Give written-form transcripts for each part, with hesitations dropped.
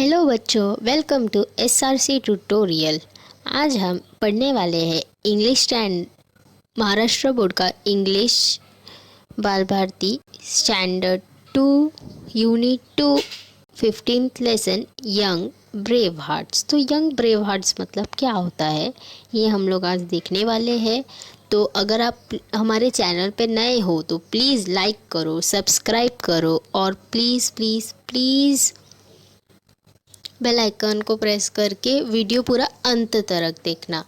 Hello बच्चों, welcome to SRC tutorial. आज हम पढ़ने वाले हैं इंग्लिश स्टैंड महाराष्ट्र बोर्ड का English Bal Bharati standard 2 unit 2 15th lesson young brave hearts. तो यंग ब्रेव हार्ट्स मतलब क्या होता है, ये हम लोग आज देखने वाले हैं। तो अगर आप हमारे चैनल पे नए हो तो प्लीज़ लाइक करो, सब्सक्राइब करो और please please please bell icon को प्रेस करके वीडियो पूरा अंत तक देखना।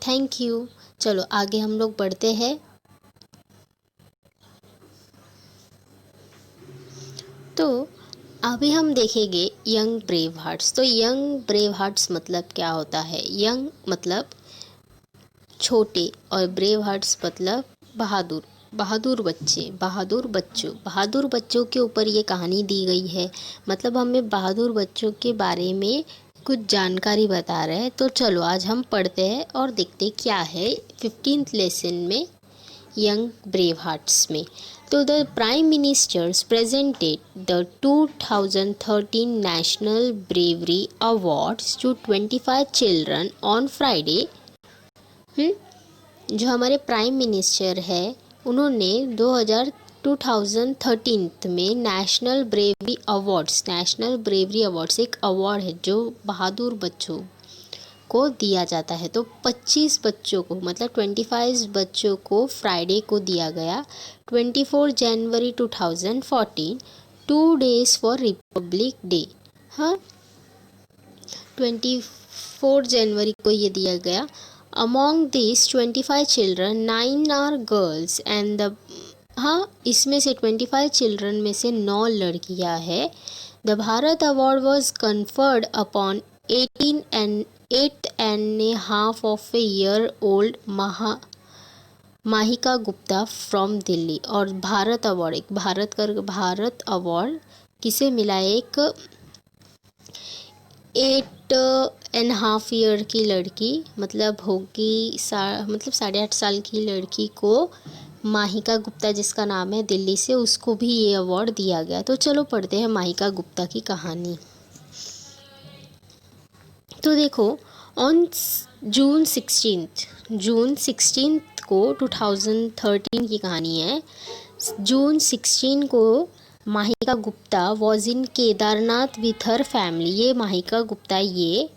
Thank you. चलो आगे हम लोग बढ़ते हैं। तो अभी हम देखेंगे यंग ब्रेव हार्ट्स। तो यंग ब्रेव हार्ट्स मतलब क्या होता है? यंग मतलब छोटे और ब्रेव हार्ट्स मतलब बहादुर, बहादुर बच्चे, बहादुर बच्चों के ऊपर ये कहानी दी गई है। मतलब हमें बहादुर बच्चों के बारे में कुछ जानकारी बता रहे हैं। तो चलो आज हम पढ़ते हैं और देखते क्या है 15th लेसन में यंग ब्रेव हार्ट्स में। तो the prime ministers presented the 2013 national bravery awards to 25 children on Friday. जो हमारे प्राइम मिनिस्टर है उन्होंने 2013 में नेशनल ब्रेवरी अवार्ड्स एक अवार्ड है जो बहादुर बच्चों को दिया जाता है। तो 25 बच्चों को मतलब 25 बच्चों को फ्राइडे को दिया गया, 24 जनवरी 2014, 2 days फॉर रिपब्लिक डे। हाँ, 24 जनवरी को ये दिया गया। Among these 25 children, 9 are girls and इसमें से 25 चिल्ड्रन में से 9 लड़कियां हैं। The Bharat award was conferred upon 8.5 of a year old Mahika Gupta from Delhi. और भारत अवार्ड किसे मिला? एक 8.5 ईयर की लड़की मतलब होगी मतलब 8.5 साल की लड़की को, माहिका गुप्ता जिसका नाम है, दिल्ली से, उसको भी ये अवार्ड दिया गया। तो चलो पढ़ते हैं माहिका गुप्ता की कहानी। तो देखो, ऑन जून 16 को 2013 की कहानी है। जून 16 को Mahika Gupta was in Kedarnath with her family. ये माहिका गुप्ता ये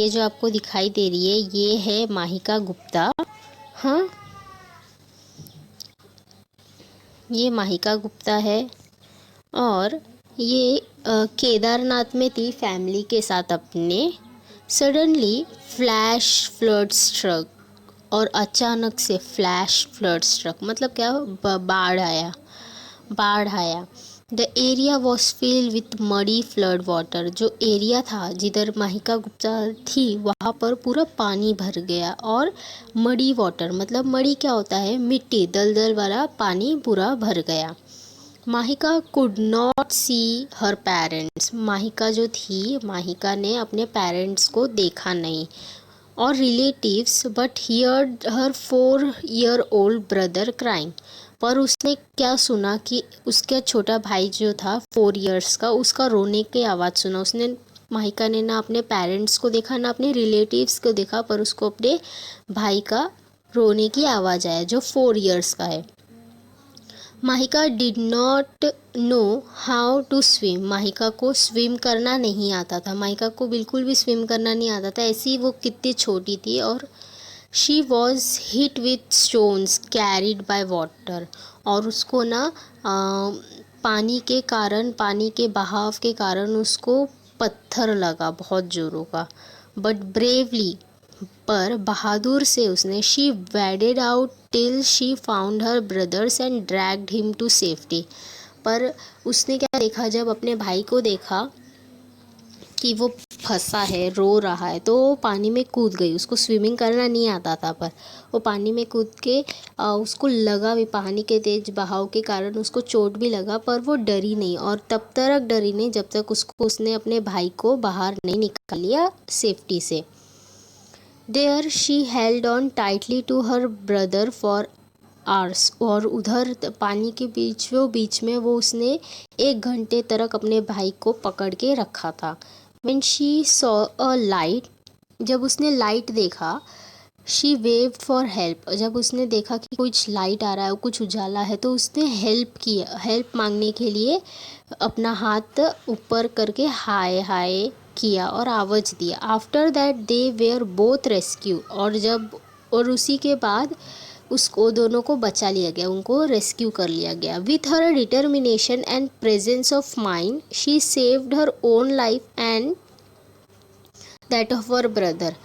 जो आपको दिखाई दे रही है ये है माहिका गुप्ता। हाँ, ये माहिका गुप्ता है और ये केदारनाथ में थी फैमिली के साथ अपने। सडनली फ्लैश फ्लड स्ट्रक, और अचानक से फ्लैश फ्लड स्ट्रक मतलब क्या? बाढ़ आया। The area was filled with muddy flood water. जो एरिया था जिधर माहिका गुप्ता थी वहाँ पर पूरा पानी भर गया। और मडी वाटर मतलब मडी क्या होता है? मिट्टी, दलदल वाला पानी पूरा भर गया। Mahika could not see her parents. Mahika ने अपने पेरेंट्स को देखा नहीं और relatives, but heard her 4-year-old brother crying. पर उसने क्या सुना कि उसका छोटा भाई जो था 4 years का, उसका रोने की आवाज़ सुना। माहिका ने ना अपने पेरेंट्स को देखा ना अपने रिलेटिव्स को देखा, पर उसको अपने भाई का रोने की आवाज़ आया जो 4 years का है। Mahika did not know how to swim. Mahika को स्विम करना नहीं आता था। माहिका को बिल्कुल भी स्विम करना नहीं आता था, ऐसी वो कितनी छोटी थी। और she was hit with stones carried by water. और उसको ना पानी के बहाव के कारण उसको पत्थर लगा बहुत जोरों का। बट ब्रेवली, पर बहादुर से उसने, she waded out till she found her brothers and dragged him to safety. पर उसने क्या देखा? जब अपने भाई को देखा कि वो फंसा है, रो रहा है, तो वो पानी में कूद गई। उसको स्विमिंग करना नहीं आता था, पर वो पानी में कूद के उसको लगा भी, पानी के तेज बहाव के कारण उसको चोट भी लगा, पर वो डरी नहीं। और तब तक डरी नहीं जब तक उसने अपने भाई को बाहर नहीं निकाल लिया सेफ्टी से। There she held on tightly to her brother for hours, और उधर पानी के बीच में वो उसने 1 घंटे तक अपने भाई को पकड़ के रखा था। When she saw a light, जब उसने लाइट देखा, शी वेव्ड फॉर हेल्प, जब उसने देखा कि कुछ लाइट आ रहा है, कुछ उजाला है, तो उसने हेल्प मांगने के लिए अपना हाथ ऊपर करके हाय हाय किया और आवाज़ दिया। After that they were both rescue, और उसी के बाद उसको दोनों को बचा लिया गया, उनको रेस्क्यू कर लिया गया। With her determination and presence of mind she saved her own life and that of her brother.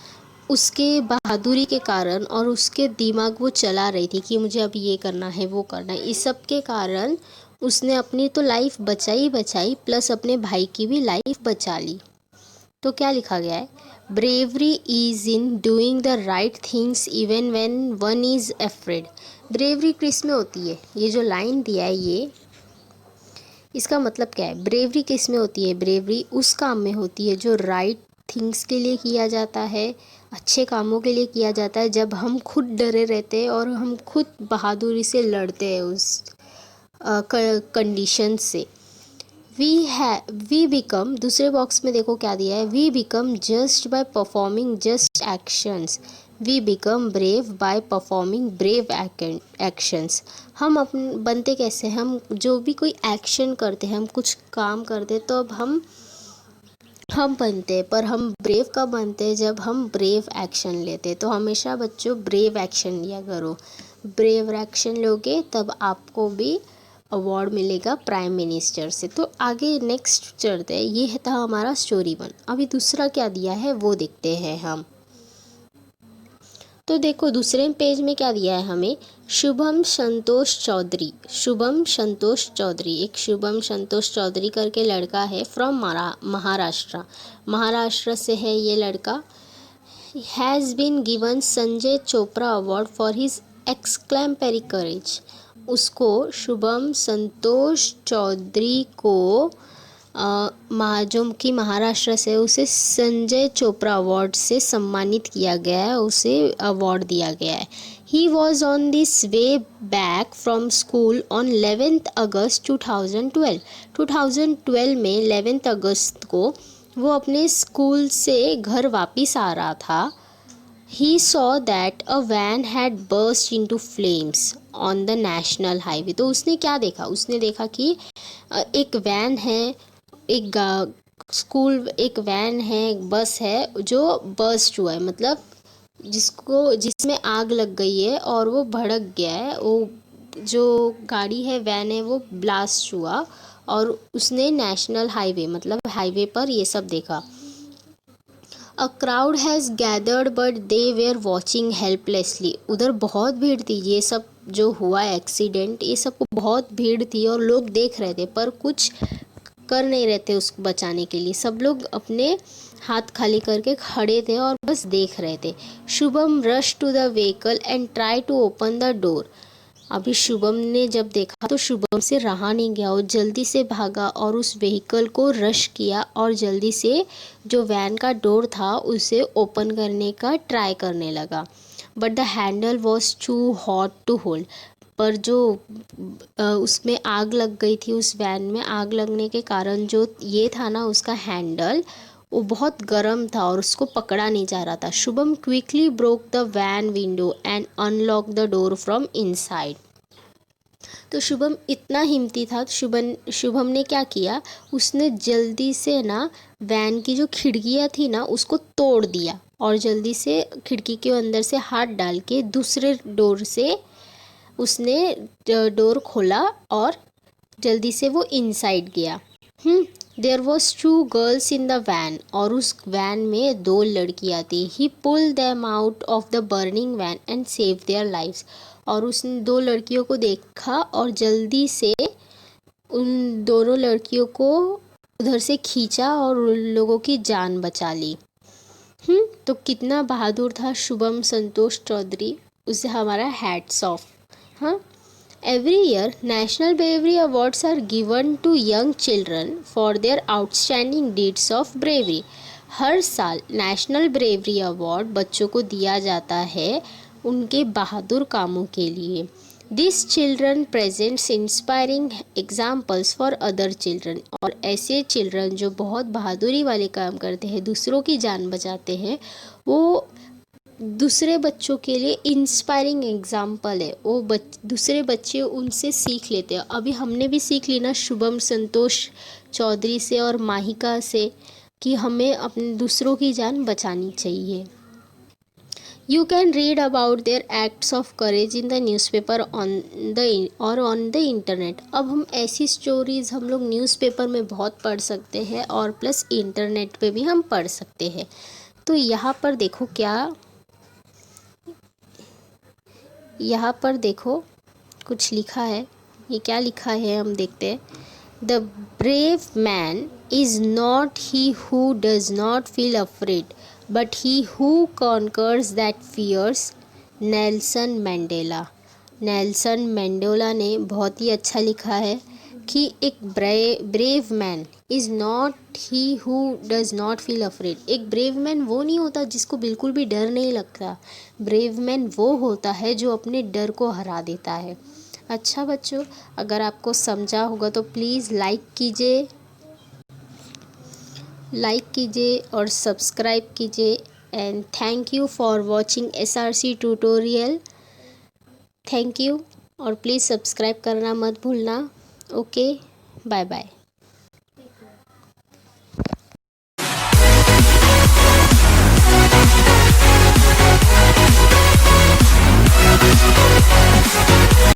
उसके बहादुरी के कारण और उसके दिमाग वो चला रही थी कि मुझे अब ये करना है, वो करना है, इस सब के कारण उसने अपनी तो लाइफ बचाई प्लस अपने भाई की भी लाइफ बचा ली। तो क्या लिखा गया है? Bravery is in doing the right things even when one is afraid. Bravery किस में होती है? ये जो लाइन दिया है, ये इसका मतलब क्या है? ब्रेवरी किस में होती है? ब्रेवरी उस काम में होती है जो राइट थिंग्स के लिए किया जाता है, अच्छे कामों के लिए किया जाता है, जब हम खुद डरे रहते हैं और हम खुद बहादुरी से लड़ते हैं उस कंडीशन से। वी बिकम, दूसरे बॉक्स में देखो क्या दिया है, we become just by performing just actions, we become brave by performing brave actions. हम बनते कैसे? हम जो भी कोई एक्शन करते हैं, हम कुछ काम करते तो अब हम बनते हैं, पर हम ब्रेव कब बनते हैं? जब हम ब्रेव एक्शन लेते हैं। तो हमेशा बच्चों ब्रेव एक्शन लिया करो, ब्रेव एक्शन लोगे तब आपको भी अवार्ड मिलेगा प्राइम मिनिस्टर से। तो आगे नेक्स्ट चलते हैं, ये था हमारा स्टोरी 1। अभी दूसरा क्या दिया है वो देखते हैं हम। तो देखो दूसरे पेज में क्या दिया है हमें, शुभम संतोष चौधरी। शुभम संतोष चौधरी, एक शुभम संतोष चौधरी करके लड़का है फ्रॉम महाराष्ट्र से है ये लड़का। Has been given Sanjay Chopra award for his exemplary courage. उसको शुभम संतोष चौधरी को जो कि महाराष्ट्र से, उसे संजय चोपड़ा अवार्ड से सम्मानित किया गया है, उसे अवार्ड दिया गया है। He was on this way back from school on 11th अगस्त 2012। 2012 में 11th अगस्त को वो अपने स्कूल से घर वापस आ रहा था। He saw that a van had burst into flames on the national highway। तो उसने क्या देखा? उसने देखा कि एक वैन है, एक वैन है, एक बस है जो बर्स्ट हुआ है, मतलब जिसमें आग लग गई है और वो भड़क गया है। वो जो गाड़ी है, वैन है, वो ब्लास्ट हुआ और उसने नेशनल हाईवे मतलब हाईवे पर ये सब देखा। A crowd has gathered but they were watching helplessly. उधर बहुत भीड़ थी, ये सब जो हुआ एक्सीडेंट, ये सब को बहुत भीड़ थी और लोग देख रहे थे पर कुछ कर नहीं रहे थे उसको बचाने के लिए। सब लोग अपने हाथ खाली करके खड़े थे और बस देख रहे थे। Shubham rush to the vehicle and try to open the door. अभी शुभम ने जब देखा तो शुभम से रहा नहीं गया, वो जल्दी से भागा और उस व्हीकल को रश किया और जल्दी से जो वैन का डोर था उसे ओपन करने का ट्राई करने लगा। But the handle was too hot to hold. पर जो उसमें आग लग गई थी, उस वैन में आग लगने के कारण जो ये था ना, उसका हैंडल वो बहुत गर्म था और उसको पकड़ा नहीं जा रहा था। Shubham quickly broke the van window and unlock the door from inside. तो शुभम इतना हिम्मती था, शुभम ने क्या किया, उसने जल्दी से ना वैन की जो खिड़कियाँ थी ना उसको तोड़ दिया और जल्दी से खिड़की के अंदर से हाथ डाल के दूसरे डोर से उसने डोर खोला और जल्दी से वो इनसाइड गया। There was 2 girls in the van. और उस वैन में 2 लड़कियाँ थी। He pull them out of the burning van and save their lives. और उसने 2 लड़कियों को देखा और जल्दी से उन दोनों लड़कियों को उधर से खींचा और उन लोगों की जान बचा ली। तो कितना बहादुर था शुभम संतोष चौधरी, उसे हमारा हैट्स ऑफ। हाँ, every year national bravery awards are given to young children for their outstanding deeds of bravery। हर साल नेशनल ब्रेवरी अवार्ड बच्चों को दिया जाता है उनके बहादुर कामों के लिए। This children presents inspiring examples for other children. और ऐसे चिल्ड्रन जो बहुत बहादुरी वाले काम करते हैं, दूसरों की जान बचाते हैं, वो दूसरे बच्चों के लिए इंस्पायरिंग एग्जाम्पल है। वो दूसरे बच्चे उनसे सीख लेते हैं। अभी हमने भी सीख ली ना शुभम संतोष चौधरी से और माहिका से कि हमें अपने दूसरों की जान बचानी चाहिए। You can read about their acts of courage in the newspaper on the internet। अब हम ऐसी स्टोरीज हम लोग न्यूज़पेपर में बहुत पढ़ सकते हैं और प्लस इंटरनेट पे भी हम पढ़ सकते हैं। तो यहाँ पर देखो कुछ लिखा है। ये क्या लिखा है हम देखते हैं। The brave man is not he who does not feel afraid but he who conquers that fears. Nelson Mandela ने बहुत ही अच्छा लिखा है कि एक brave man is not he who does not feel afraid. एक ब्रेव मैन वो नहीं होता जिसको बिल्कुल भी डर नहीं लगता। ब्रेव मैन वो होता है जो अपने डर को हरा देता है। अच्छा बच्चों, अगर आपको समझा होगा तो प्लीज़ लाइक कीजिए और सब्सक्राइब कीजिए। And thank you for watching SRC tutorial. Thank you और प्लीज़ सब्सक्राइब करना मत भूलना। Okay, bye bye.